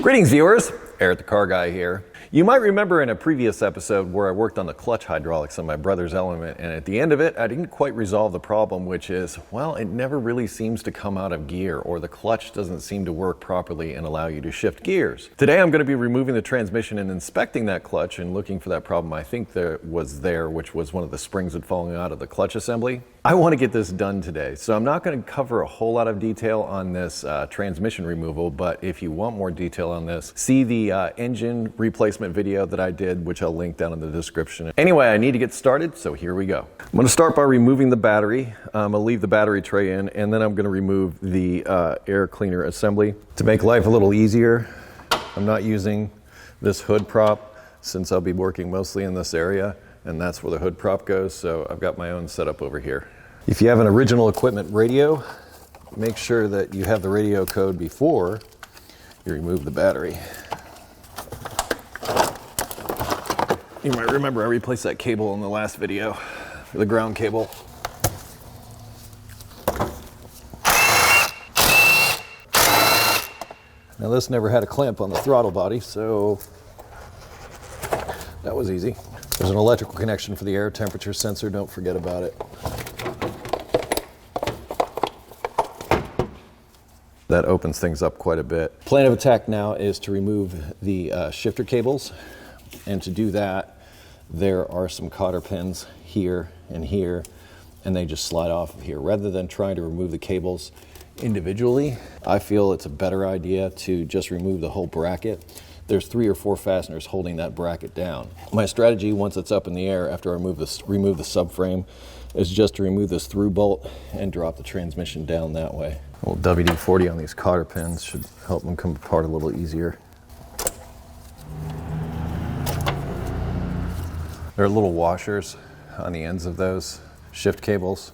Greetings viewers, EricTheCarGuy here. You might remember in a previous episode where I worked on the clutch hydraulics on my brother's Element, and at the end of it I didn't quite resolve the problem, which is, well, it never really seems to come out of gear, or the clutch doesn't seem to work properly and allow you to shift gears. Today I'm going to be removing the transmission and inspecting that clutch and looking for that problem I think was there, which was one of the springs had fallen out of the clutch assembly. I want to get this done today, so I'm not going to cover a whole lot of detail on this transmission removal, but if you want more detail on this, see the engine replacement video that I did, which I'll link down in the description. Anyway, I need to get started, so here we go. I'm going to start by removing the battery. I'll leave the battery tray in, and then I'm going to remove the air cleaner assembly. To make life a little easier, I'm not using this hood prop since I'll be working mostly in this area, and that's where the hood prop goes, so I've got my own setup over here. If you have an original equipment radio, make sure that you have the radio code before you remove the battery. You might remember I replaced that cable in the last video, the ground cable. Now this never had a clamp on the throttle body, so that was easy. There's an electrical connection for the air temperature sensor, don't forget about it. That opens things up quite a bit. Plan of attack now is to remove the shifter cables. And to do that, there are some cotter pins here, and they just slide off of here. Rather than trying to remove the cables individually, I feel it's a better idea to just remove the whole bracket. There's 3 or 4 fasteners holding that bracket down. My strategy, once it's up in the air, after I remove the subframe, is just to remove this through bolt and drop the transmission down that way. A little WD-40 on these cotter pins should help them come apart a little easier. There are little washers on the ends of those shift cables.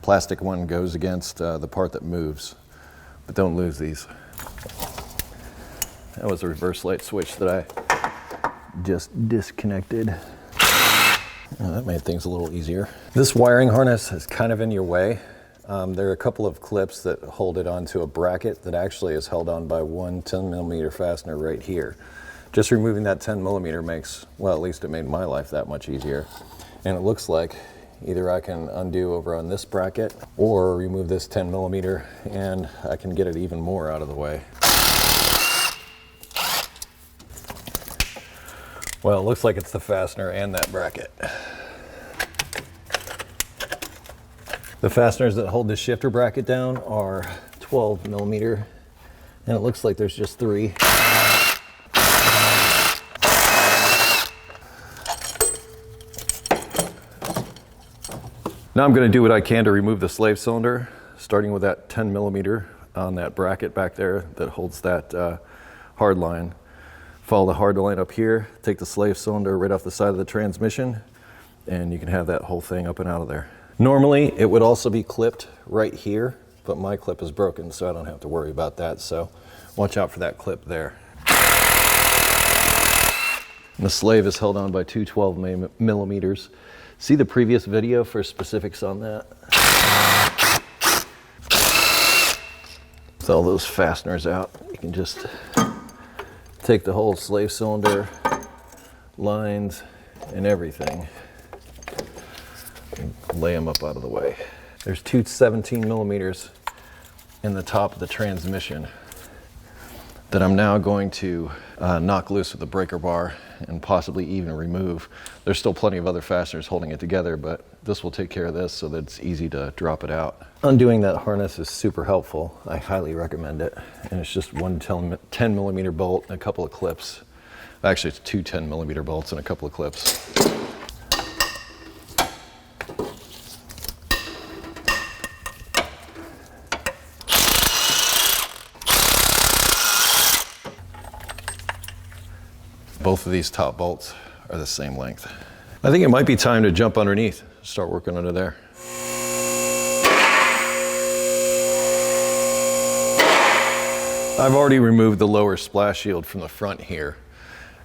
Plastic one goes against the part that moves, but don't lose these. That was a reverse light switch that I just disconnected. That made things a little easier. This wiring harness is kind of in your way. There are a couple of clips that hold it onto a bracket that actually is held on by one 10mm fastener right here. Just removing that 10mm makes, well, at least it made my life that much easier. And it looks like either I can undo over on this bracket or remove this 10mm and I can get it even more out of the way. Well, it looks like it's the fastener and that bracket. The fasteners that hold the shifter bracket down are 12mm, and it looks like there's just 3. Now I'm going to do what I can to remove the slave cylinder, starting with that 10mm on that bracket back there that holds that hard line. Follow the hard line up here, take the slave cylinder right off the side of the transmission, and you can have that whole thing up and out of there. Normally it would also be clipped right here, but my clip is broken, so I don't have to worry about that, so watch out for that clip there. And the slave is held on by 2 12mm. See the previous video for specifics on that. With all those fasteners out, you can just take the whole slave cylinder, lines, and everything, and lay them up out of the way. There's 2 17mm in the top of the transmission that I'm now going to knock loose with the breaker bar and possibly even remove. There's still plenty of other fasteners holding it together, but this will take care of this so that it's easy to drop it out. Undoing that harness is super helpful. I highly recommend it. And it's just one 10mm bolt and a couple of clips. Actually, it's 2 10mm bolts and a couple of clips. Both of these top bolts are the same length. I think it might be time to jump underneath, start working under there. I've already removed the lower splash shield from the front here.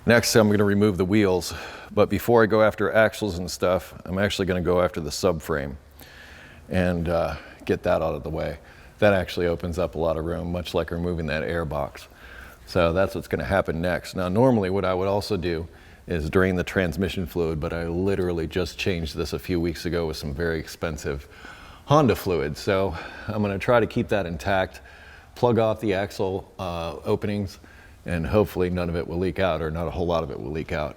Next, I'm going to remove the wheels, but before I go after axles and stuff, I'm actually going to go after the subframe and get that out of the way. That actually opens up a lot of room, much like removing that air box. So that's what's going to happen next. Now, normally what I would also do is drain the transmission fluid, but I literally just changed this a few weeks ago with some very expensive Honda fluid. So I'm going to try to keep that intact, plug off the axle openings, and hopefully none of it will leak out, or not a whole lot of it will leak out.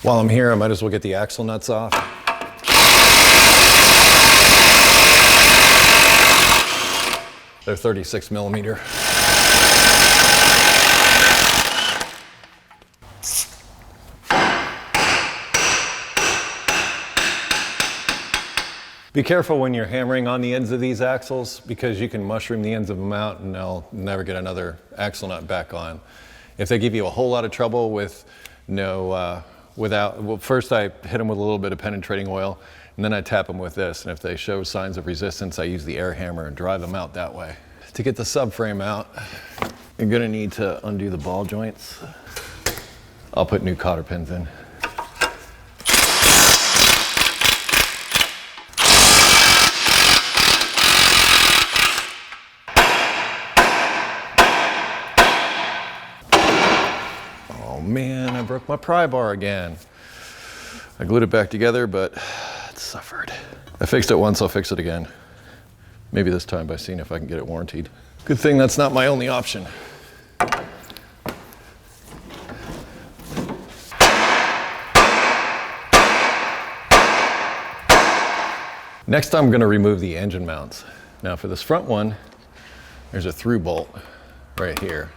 While I'm here, I might as well get the axle nuts off. They're 36 millimeter. Be careful when you're hammering on the ends of these axles, because you can mushroom the ends of them out and they'll never get another axle nut back on. If they give you a whole lot of trouble with well, first I hit them with a little bit of penetrating oil, and then I tap them with this, and if they show signs of resistance, I use the air hammer and drive them out that way. To get the subframe out, you're gonna need to undo the ball joints. I'll put new cotter pins in. Oh man, I broke my pry bar again. I glued it back together, but it suffered. I fixed it once, I'll fix it again. Maybe this time by seeing if I can get it warrantied. Good thing that's not my only option. Next, I'm gonna remove the engine mounts. Now for this front one, there's a through bolt right here.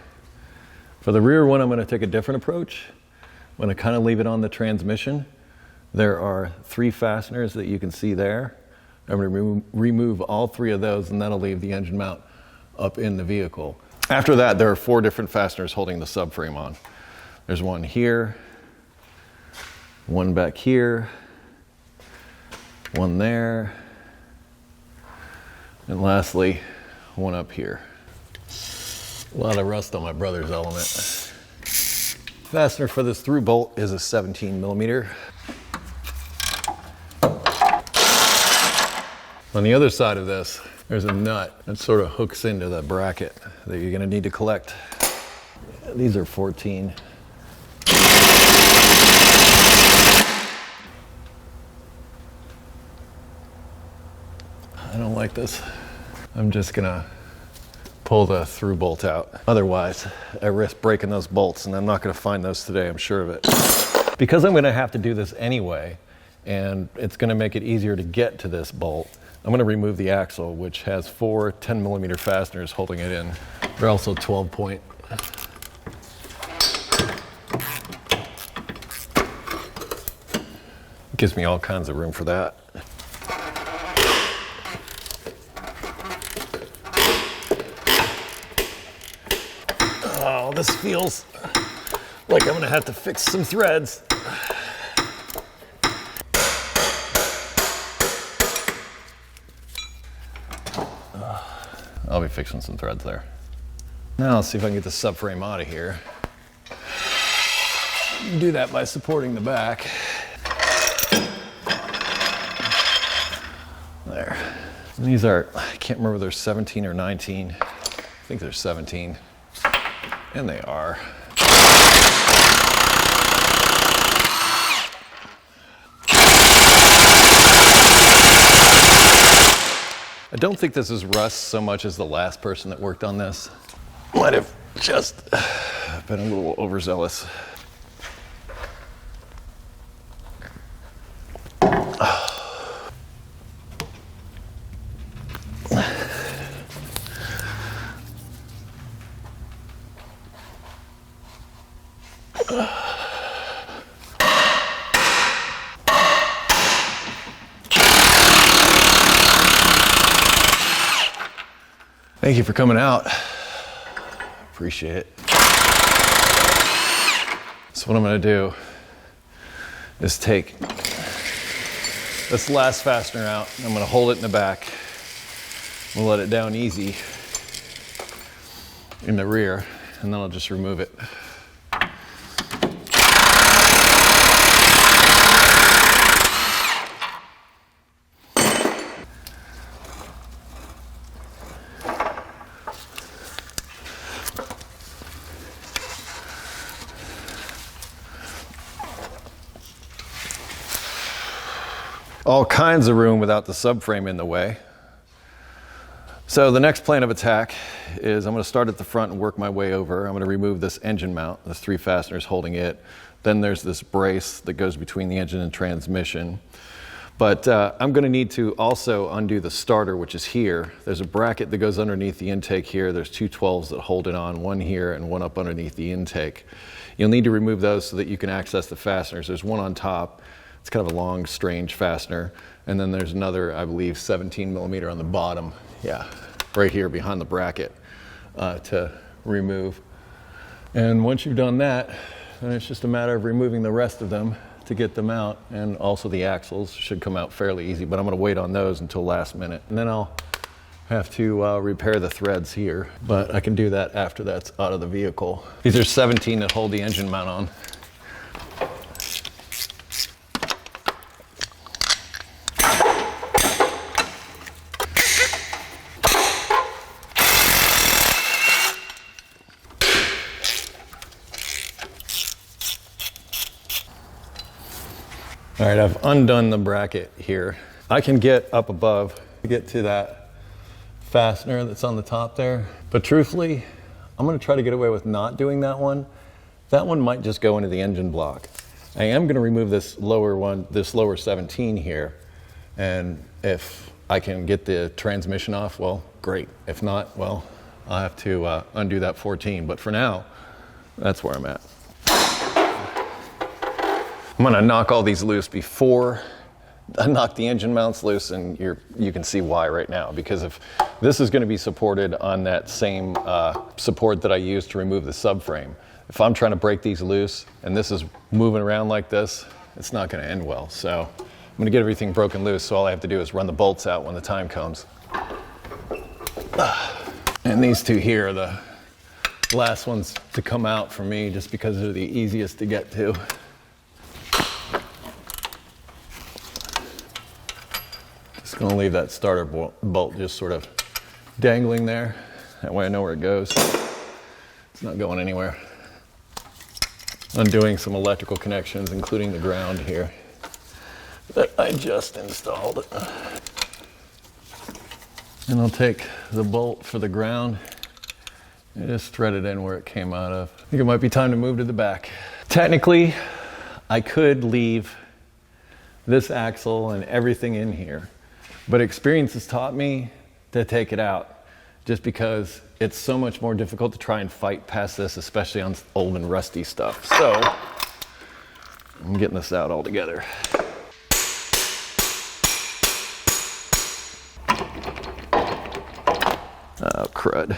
For the rear one, I'm gonna take a different approach. I'm gonna kind of leave it on the transmission. There are 3 fasteners that you can see there. I'm going to remove all 3 of those, and that'll leave the engine mount up in the vehicle. After that, there are 4 different fasteners holding the subframe on. There's one here, one back here, one there, and lastly, one up here. A lot of rust on my brother's element. Fastener for this through bolt is a 17 millimeter. On the other side of this, there's a nut that sort of hooks into the bracket that you're gonna need to collect. These are 14. I don't like this. I'm just gonna pull the through bolt out. Otherwise, I risk breaking those bolts, and I'm not gonna find those today, I'm sure of it. Because I'm gonna have to do this anyway, and it's gonna make it easier to get to this bolt, I'm going to remove the axle, which has 4 10 millimeter fasteners holding it in. They're also 12 point. Gives me all kinds of room for that. Oh, this feels like I'm going to have to fix some threads. I'll be fixing some threads there. Now let's see if I can get the subframe out of here. Do that by supporting the back. There. And these are, I can't remember if they're 17 or 19. I think they're 17. And they are. I don't think this is rust so much as the last person that worked on this might have just been a little overzealous. Thank you for coming out. Appreciate it. So what I'm gonna do is take this last fastener out. I'm gonna hold it in the back. We'll let it down easy in the rear, and then I'll just remove it. all kinds of room without the subframe in the way. So the next plan of attack is I'm going to start at the front and work my way over. I'm going to remove this engine mount. There's 3 fasteners holding it. Then there's this brace that goes between the engine and transmission. But I'm going to need to also undo the starter, which is here. There's a bracket that goes underneath the intake here. There's 2 12s that hold it on, one here and one up underneath the intake. You'll need to remove those so that you can access the fasteners. There's one on top. It's kind of a long, strange fastener. And then there's another, I believe, 17 millimeter on the bottom. Yeah, right here behind the bracket to remove. And once you've done that, then it's just a matter of removing the rest of them to get them out. And also the axles should come out fairly easy, but I'm gonna wait on those until last minute. And then I'll have to repair the threads here, but I can do that after that's out of the vehicle. These are 17 that hold the engine mount on. All right, I've undone the bracket here. I can get up above to get to that fastener that's on the top there. But truthfully, I'm gonna try to get away with not doing that one. That one might just go into the engine block. I am gonna remove this lower one, this lower 17 here. And if I can get the transmission off, well, great. If not, well, I'll have to undo that 14. But for now, that's where I'm at. I'm gonna knock all these loose before I knock the engine mounts loose, and you can see why right now. Because if this is gonna be supported on that same support that I used to remove the subframe, if I'm trying to break these loose and this is moving around like this, it's not gonna end well. So I'm gonna get everything broken loose, so all I have to do is run the bolts out when the time comes. And these 2 here are the last ones to come out for me, just because they're the easiest to get to. Just gonna leave that starter bolt just sort of dangling there. That way I know where it goes. It's not going anywhere. Undoing some electrical connections, including the ground here that I just installed. And I'll take the bolt for the ground and just thread it in where it came out of. I think it might be time to move to the back. Technically, I could leave this axle and everything in here, but experience has taught me to take it out, just because it's so much more difficult to try and fight past this, especially on old and rusty stuff. So I'm getting this out altogether. Oh, crud.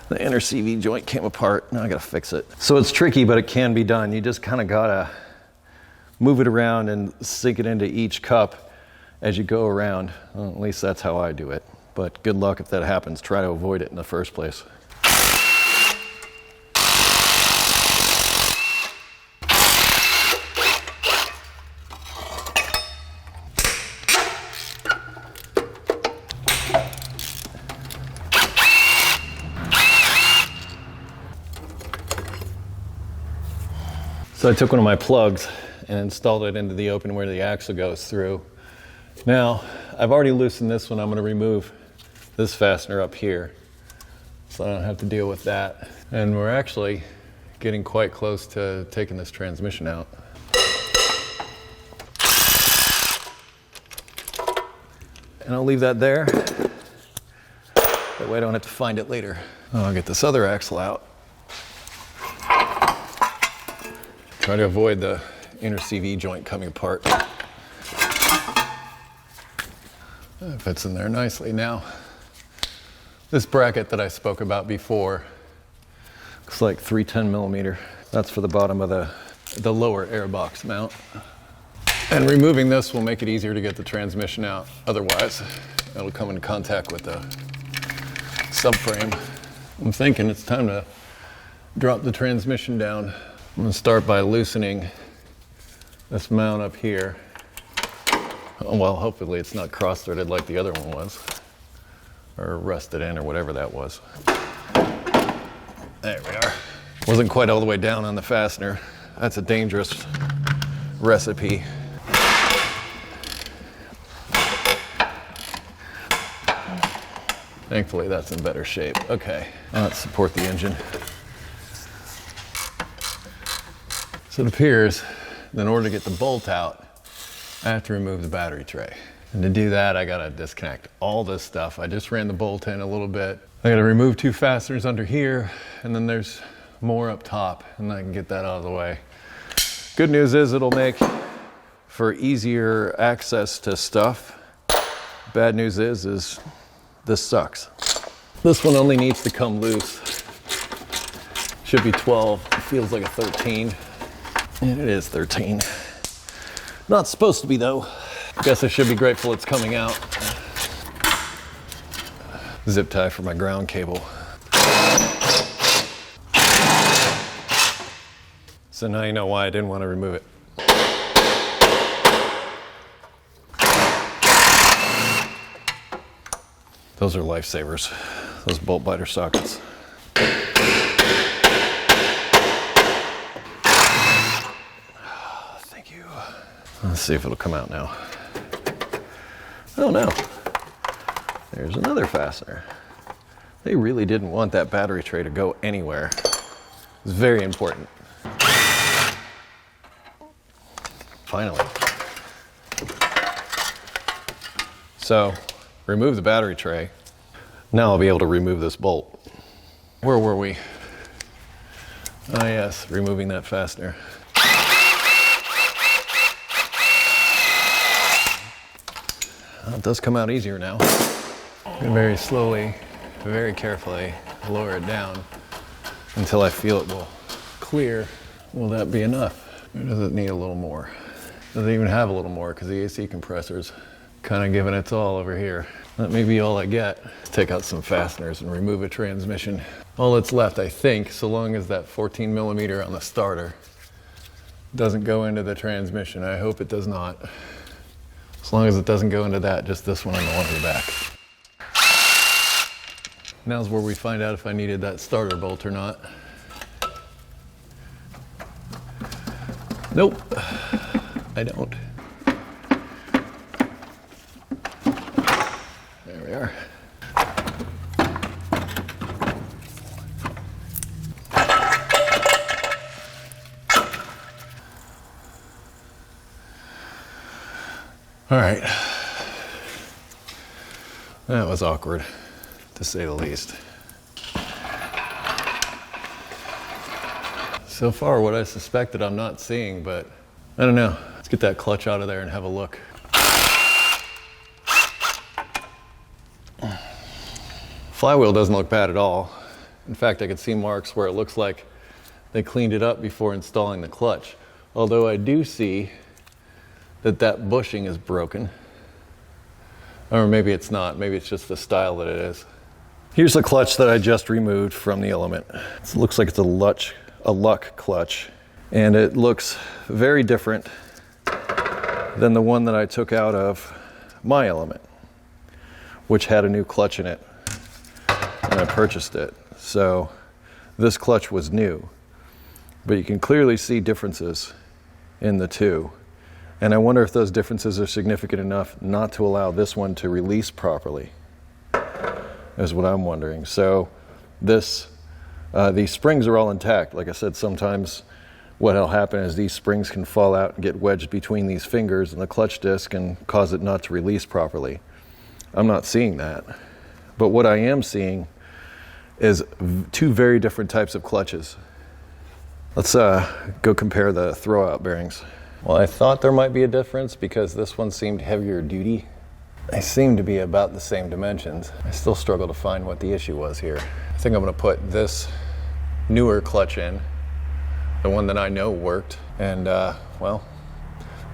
The inner CV joint came apart. Now I gotta fix it. So it's tricky, but it can be done. You just kind of gotta move it around and sink it into each cup as you go around. Well, at least that's how I do it. But good luck if that happens. Try to avoid it in the first place. So I took one of my plugs and installed it into the open where the axle goes through. Now, I've already loosened this one. I'm going to remove this fastener up here so I don't have to deal with that. And we're actually getting quite close to taking this transmission out. And I'll leave that there. That way I don't have to find it later. I'll get this other axle out. Try to avoid the inner CV joint coming apart. It fits in there nicely. Now, this bracket that I spoke about before looks like 310 millimeter. That's for the bottom of the lower airbox mount. And removing this will make it easier to get the transmission out. Otherwise, it'll come in contact with the subframe. I'm thinking it's time to drop the transmission down. I'm going to start by loosening this mount up here. Well, hopefully it's not cross-threaded like the other one was, or rusted in, or whatever that was. There we are. Wasn't quite all the way down on the fastener. That's a dangerous recipe. Thankfully that's in better shape. Okay, let's support the engine. So it appears that in order to get the bolt out, I have to remove the battery tray. And to do that, I gotta disconnect all this stuff. I just ran the bolt in a little bit. I gotta remove 2 fasteners under here, and then there's more up top, and I can get that out of the way. Good news is it'll make for easier access to stuff. Bad news is this sucks. This one only needs to come loose. Should be 12, it feels like a 13. And it is 13. Not supposed to be though. Guess I should be grateful it's coming out. Zip tie for my ground cable. So now you know why I didn't want to remove it. Those are lifesavers, those bolt biter sockets. Thank you. Let's see if it'll come out now. Oh no, there's another fastener. They really didn't want that battery tray to go anywhere. It's very important. Finally. So, remove the battery tray. Now I'll be able to remove this bolt. Where were we? Ah yes, removing that fastener. Well, it does come out easier now. And very slowly, very carefully lower it down until I feel it will clear. Will that be enough? Or does it need a little more? Does it even have a little more because the AC compressor's kind of giving its all over here. That may be all I get. Take out some fasteners and remove a transmission. All that's left, I think, so long as that 14 millimeter on the starter doesn't go into the transmission. I hope it does not. As long as it doesn't go into that, just this one on the one in the back. Now's where we find out if I needed that starter bolt or not. Nope, I don't. There we are. All right. That was awkward, to say the least. So far, what I suspected I'm not seeing, but I don't know. Let's get that clutch out of there and have a look. Flywheel doesn't look bad at all. In fact, I could see marks where it looks like they cleaned it up before installing the clutch. Although I do see that bushing is broken. Or maybe it's not, maybe it's just the style that it is. Here's the clutch that I just removed from the Element. It looks like it's a Luck clutch. And it looks very different than the one that I took out of my Element, which had a new clutch in it when I purchased it. So this clutch was new, but you can clearly see differences in the two. And I wonder if those differences are significant enough not to allow this one to release properly, is what I'm wondering. So these springs are all intact. Like I said, sometimes what'll happen is these springs can fall out and get wedged between these fingers and the clutch disc and cause it not to release properly. I'm not seeing that. But what I am seeing is 2 very different types of clutches. Let's go compare the throwout bearings. Well, I thought there might be a difference because this one seemed heavier duty. They seem to be about the same dimensions. I still struggle to find what the issue was here. I think I'm gonna put this newer clutch in, the one that I know worked, and well,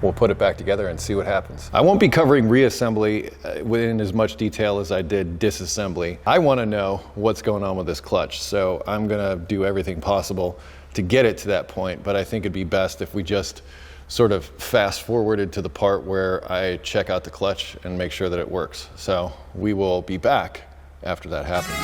we'll put it back together and see what happens. I won't be covering reassembly in as much detail as I did disassembly. I wanna know what's going on with this clutch, so I'm gonna do everything possible to get it to that point, but I think it'd be best if we just sort of fast forwarded to the part where I check out the clutch and make sure that it works. So we will be back after that happens.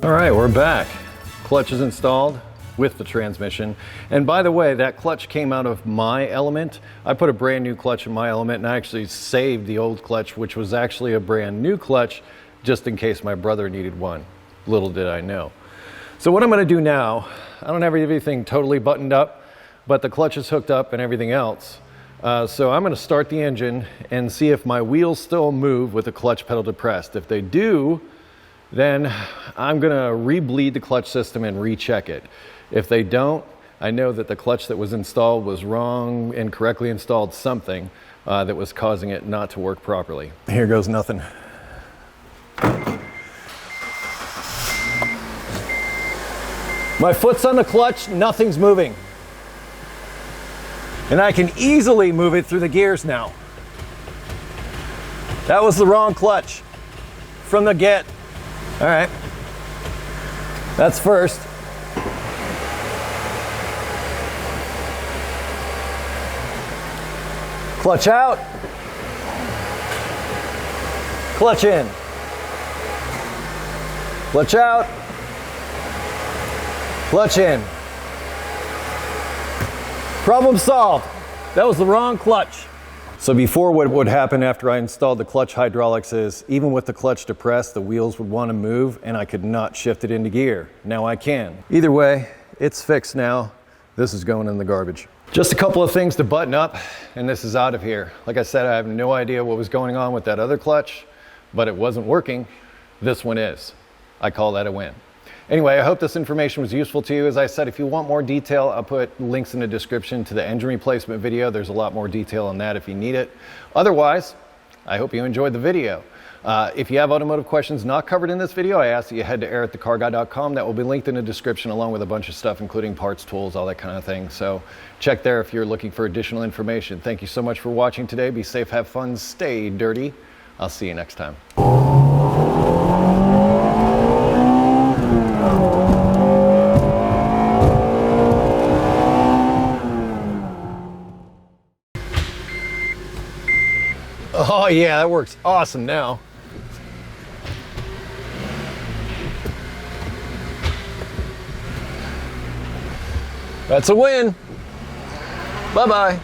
All right, we're back. Clutch is installed with the transmission. And by the way, that clutch came out of my element. I put a brand new clutch in my element, and I actually saved the old clutch, which was actually a brand new clutch, just in case my brother needed one. Little did I know. So what I'm gonna do now, I don't have everything totally buttoned up, but the clutch is hooked up and everything else. So I'm gonna start the engine and see if my wheels still move with the clutch pedal depressed. If they do, then I'm gonna re-bleed the clutch system and recheck it. If they don't, I know that the clutch that was installed was wrong, incorrectly installed something that was causing it not to work properly. Here goes nothing. My foot's on the clutch, nothing's moving. And I can easily move it through the gears now. That was the wrong clutch from the get. All right, that's first. Clutch out, clutch in, clutch out, clutch in. Problem solved. That was the wrong clutch. So before, what would happen after I installed the clutch hydraulics is, even with the clutch depressed, the wheels would want to move and I could not shift it into gear. Now I can. Either way, it's fixed now. This is going in the garbage. Just a couple of things to button up, and this is out of here. Like I said, I have no idea what was going on with that other clutch, but it wasn't working. This one is. I call that a win. Anyway, I hope this information was useful to you. As I said, if you want more detail, I'll put links in the description to the engine replacement video. There's a lot more detail on that if you need it. Otherwise, I hope you enjoyed the video. If you have automotive questions not covered in this video, I ask that you head to EricTheCarGuy.com. That will be linked in the description along with a bunch of stuff, including parts, tools, all that kind of thing. So check there if you're looking for additional information. Thank you so much for watching today. Be safe, have fun, stay dirty. I'll see you next time. Oh yeah, that works awesome now. That's a win. Bye-bye.